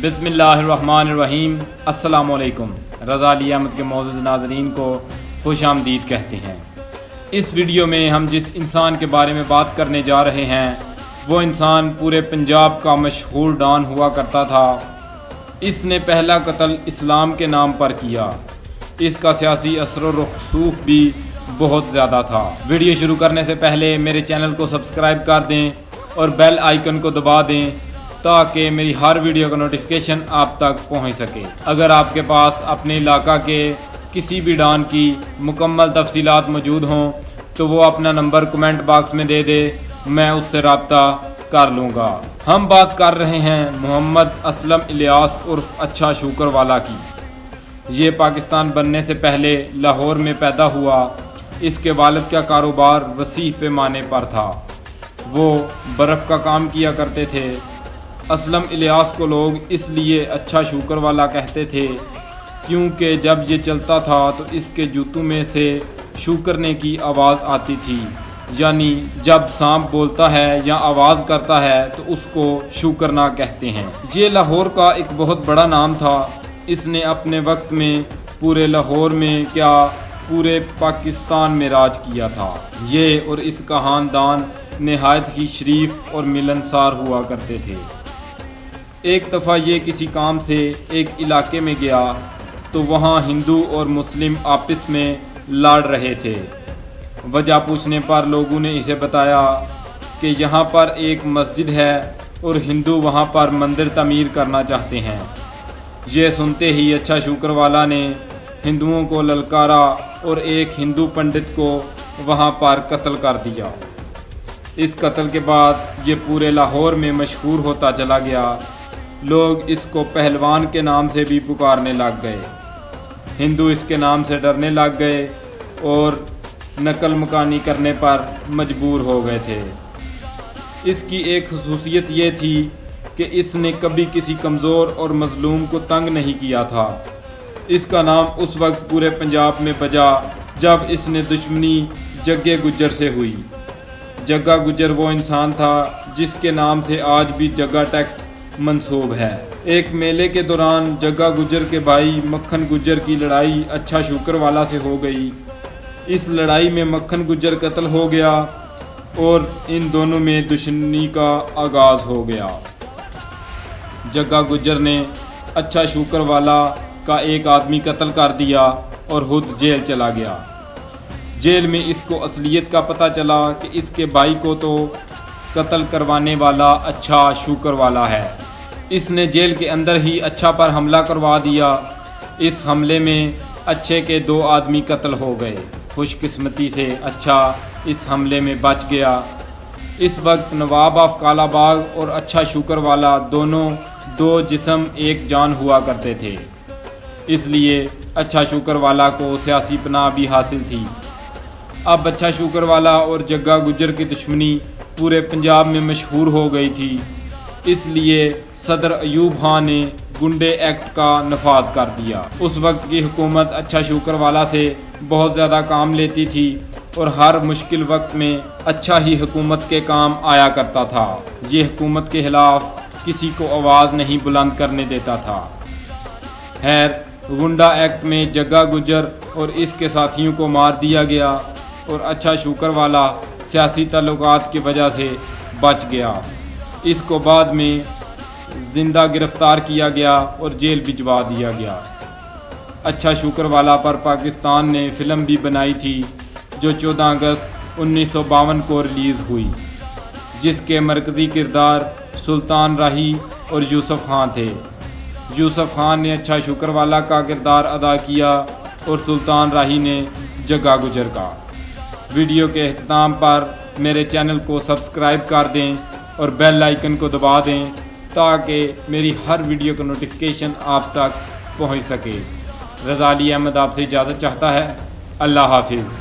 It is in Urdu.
بسم اللہ الرحمن الرحیم۔ السلام علیکم۔ رضا علی احمد کے معزز ناظرین کو خوش آمدید کہتے ہیں۔ اس ویڈیو میں ہم جس انسان کے بارے میں بات کرنے جا رہے ہیں وہ انسان پورے پنجاب کا مشہور ڈان ہوا کرتا تھا۔ اس نے پہلا قتل اسلام کے نام پر کیا۔ اس کا سیاسی اثر و رسوخ بھی بہت زیادہ تھا۔ ویڈیو شروع کرنے سے پہلے میرے چینل کو سبسکرائب کر دیں اور بیل آئیکن کو دبا دیں تاکہ میری ہر ویڈیو کا نوٹیفیکیشن آپ تک پہنچ سکے۔ اگر آپ کے پاس اپنے علاقہ کے کسی بھی ڈان کی مکمل تفصیلات موجود ہوں تو وہ اپنا نمبر کمنٹ باکس میں دے دے، میں اس سے رابطہ کر لوں گا۔ ہم بات کر رہے ہیں محمد اسلم الیاس عرف اچھا شوکر والا کی۔ یہ پاکستان بننے سے پہلے لاہور میں پیدا ہوا۔ اس کے والد کا کاروبار وسیع پیمانے پر تھا۔ وہ برف کا کام کیا کرتے تھے۔ اسلم الیاس کو لوگ اس لیے اچھا شوکر والا کہتے تھے کیونکہ جب یہ چلتا تھا تو اس کے جوتوں میں سے شوکرنے کی آواز آتی تھی، یعنی جب سانپ بولتا ہے یا آواز کرتا ہے تو اس کو شوکرنا کہتے ہیں۔ یہ لاہور کا ایک بہت بڑا نام تھا۔ اس نے اپنے وقت میں پورے لاہور میں کیا پورے پاکستان میں راج کیا تھا۔ یہ اور اس کا خاندان نہایت ہی شریف اور ملنسار ہوا کرتے تھے۔ ایک دفعہ یہ کسی کام سے ایک علاقے میں گیا تو وہاں ہندو اور مسلم آپس میں لڑ رہے تھے۔ وجہ پوچھنے پر لوگوں نے اسے بتایا کہ یہاں پر ایک مسجد ہے اور ہندو وہاں پر مندر تعمیر کرنا چاہتے ہیں۔ یہ سنتے ہی اچھا شوکر والا نے ہندوؤں کو للکارا اور ایک ہندو پنڈت کو وہاں پر قتل کر دیا۔ اس قتل کے بعد یہ پورے لاہور میں مشہور ہوتا چلا گیا۔ لوگ اس کو پہلوان کے نام سے بھی پکارنے لگ گئے۔ ہندو اس کے نام سے ڈرنے لگ گئے اور نقل مکانی کرنے پر مجبور ہو گئے تھے۔ اس کی ایک خصوصیت یہ تھی کہ اس نے کبھی کسی کمزور اور مظلوم کو تنگ نہیں کیا تھا۔ اس کا نام اس وقت پورے پنجاب میں بجا جب اس نے دشمنی جگے گجر سے ہوئی۔ جگا گجر وہ انسان تھا جس کے نام سے آج بھی جگا ٹیکس منسوب ہے۔ ایک میلے کے دوران جگا گجر کے بھائی مکھن گجر کی لڑائی اچھا شوکر والا سے ہو گئی۔ اس لڑائی میں مکھن گجر قتل ہو گیا اور ان دونوں میں دشمنی کا آغاز ہو گیا۔ جگا گجر نے اچھا شوکر والا کا ایک آدمی قتل کر دیا اور خود جیل چلا گیا۔ جیل میں اس کو اصلیت کا پتہ چلا کہ اس کے بھائی کو تو قتل کروانے والا اچھا شوکر والا ہے۔ اس نے جیل کے اندر ہی اچھا پر حملہ کروا دیا۔ اس حملے میں اچھے کے 2 آدمی قتل ہو گئے۔ خوش قسمتی سے اچھا اس حملے میں بچ گیا۔ اس وقت نواب آف کالا باغ اور اچھا شوکر والا دونوں 2 جسم ایک جان ہوا کرتے تھے، اس لیے اچھا شوکر والا کو سیاسی پناہ بھی حاصل تھی۔ اب اچھا شوکر والا اور جگا گجر کی دشمنی پورے پنجاب میں مشہور ہو گئی تھی، اس لیے صدر ایوب خان نے گنڈے ایکٹ کا نفاذ کر دیا۔ اس وقت کی حکومت اچھا شوکر والا سے بہت زیادہ کام لیتی تھی اور ہر مشکل وقت میں اچھا ہی حکومت کے کام آیا کرتا تھا۔ یہ حکومت کے خلاف کسی کو آواز نہیں بلند کرنے دیتا تھا۔ خیر، گنڈا ایکٹ میں جگا گجر اور اس کے ساتھیوں کو مار دیا گیا اور اچھا شوکر والا سیاسی تعلقات کی وجہ سے بچ گیا۔ اس کو بعد میں زندہ گرفتار کیا گیا اور جیل بھجوا دیا گیا۔ اچھا شوکر والا پر پاکستان نے فلم بھی بنائی تھی جو 14 اگست 1952 کو ریلیز ہوئی، جس کے مرکزی کردار سلطان راہی اور یوسف خان تھے۔ یوسف خان نے اچھا شوکر والا کا کردار ادا کیا اور سلطان راہی نے جگا گجر کا۔ ویڈیو کے اختتام پر میرے چینل کو سبسکرائب کر دیں اور بیل آئیکن کو دبا دیں تاکہ میری ہر ویڈیو کا نوٹیفیکیشن آپ تک پہنچ سکے۔ رضا علی احمد آپ سے اجازت چاہتا ہے۔ اللہ حافظ۔